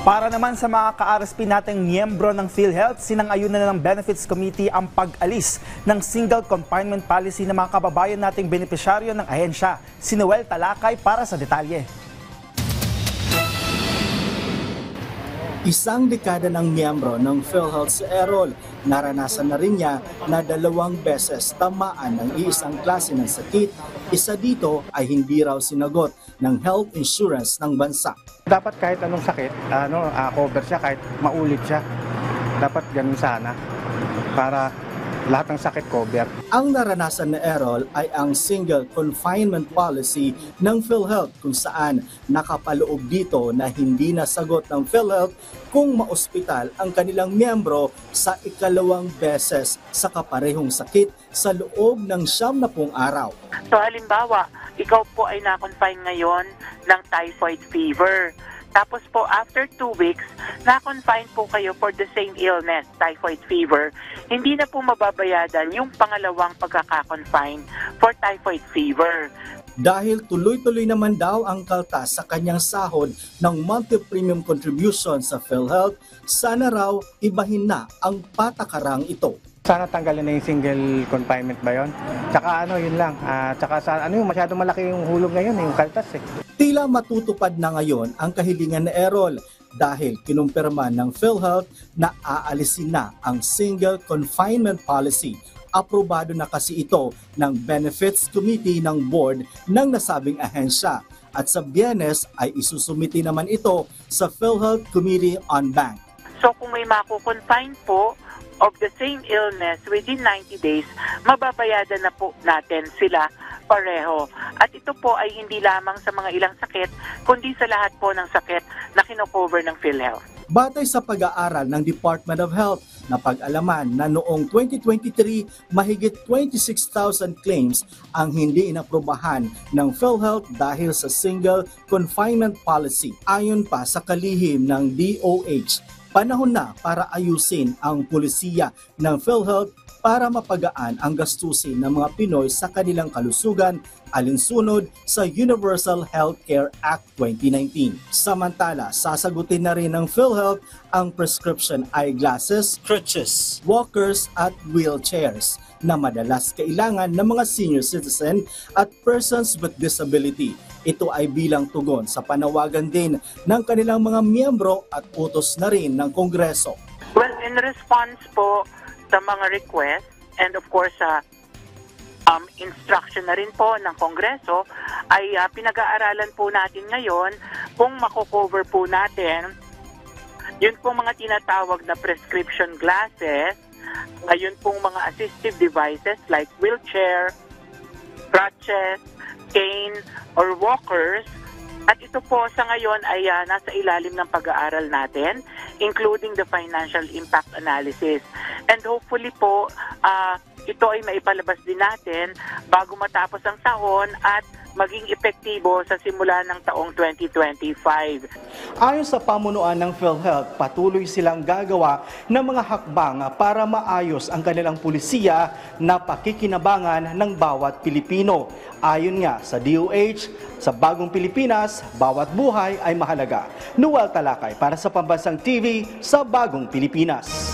Para naman sa mga ka-RSP nating miyembro ng PhilHealth, sinang-ayunan na ng Benefits Committee ang pag-alis ng single confinement policy ng mga kababayan nating benepisyaryo ng ahensya. Si Noel Talakay para sa detalye. Isang dekada ng miyembro ng PhilHealth si Errol, naranasan na rin niya na 2 beses tamaan ng iisang klase ng sakit. Isa dito ay hindi raw sinagot ng health insurance ng bansa. Dapat kahit anong sakit, cover siya kahit maulit siya. Dapat ganun sana para lahat ng sakit cover. Ang naranasan ni Errol ay ang single confinement policy ng PhilHealth kung saan nakapaloob dito na hindi nasagot ng PhilHealth kung maospital ang kanilang miyembro sa 2 beses sa kaparehong sakit sa loob ng 90 araw. So halimbawa, ikaw po ay na-confine ngayon ng typhoid fever. Tapos po, after 2 weeks, na-confine po kayo for the same illness, typhoid fever. Hindi na po mababayadan yung pangalawang pagkaka-confine for typhoid fever. Dahil tuloy-tuloy naman daw ang kaltas sa kanyang sahod ng monthly premium contribution sa PhilHealth, sana raw ibahin na ang patakarang ito. Sana tanggalin na yung single confinement ba yun? Tsaka yun lang. Tsaka masyadong malaki yung hulog ngayon, yung kaltas eh. Tila matutupad na ngayon ang kahilingan ni Errol dahil kinumpirma ng PhilHealth na aalisin na ang single confinement policy. Aprobado na kasi ito ng Benefits Committee ng board ng nasabing ahensya at sa Biyernes ay isusumiti naman ito sa PhilHealth Committee on Bank. So kung may mako-confine po of the same illness within 90 days, mababayadan na po natin sila pareho. At ito po ay hindi lamang sa mga ilang sakit, kundi sa lahat po ng sakit na kinocover ng PhilHealth. Batay sa pag-aaral ng Department of Health, napag-alaman na noong 2023, mahigit 26,000 claims ang hindi inaprobahan ng PhilHealth dahil sa single confinement policy. Ayon pa sa kalihim ng DOH, panahon na para ayusin ang pulisiya ng PhilHealth para mapagaan ang gastusin ng mga Pinoy sa kanilang kalusugan alinsunod sa Universal Healthcare Act 2019. Samantala, sasagutin na rin ng PhilHealth ang prescription eyeglasses, crutches, walkers at wheelchairs na madalas kailangan ng mga senior citizen at persons with disability. Ito ay bilang tugon sa panawagan din ng kanilang mga miyembro at utos na rin ng Kongreso. Well, in response po sa mga request and of course sa instruction na rin po ng Kongreso ay pinag-aaralan po natin ngayon kung mako-cover po natin yun pong mga tinatawag na prescription glasses, ngayon pong mga assistive devices like wheelchair, crutches, cane, or walkers. At ito po sa ngayon ay nasa ilalim ng pag-aaral natin, including the financial impact analysis. And hopefully po, ito ay maipalabas din natin bago matapos ang taon at maging epektibo sa simula ng taong 2025. Ayon sa pamunuan ng PhilHealth, patuloy silang gagawa ng mga hakbang para maayos ang kanilang pulisiya na pakikinabangan ng bawat Pilipino. Ayon nga sa DOH, sa Bagong Pilipinas, bawat buhay ay mahalaga. Noel Talakay para sa Pambansang TV sa Bagong Pilipinas.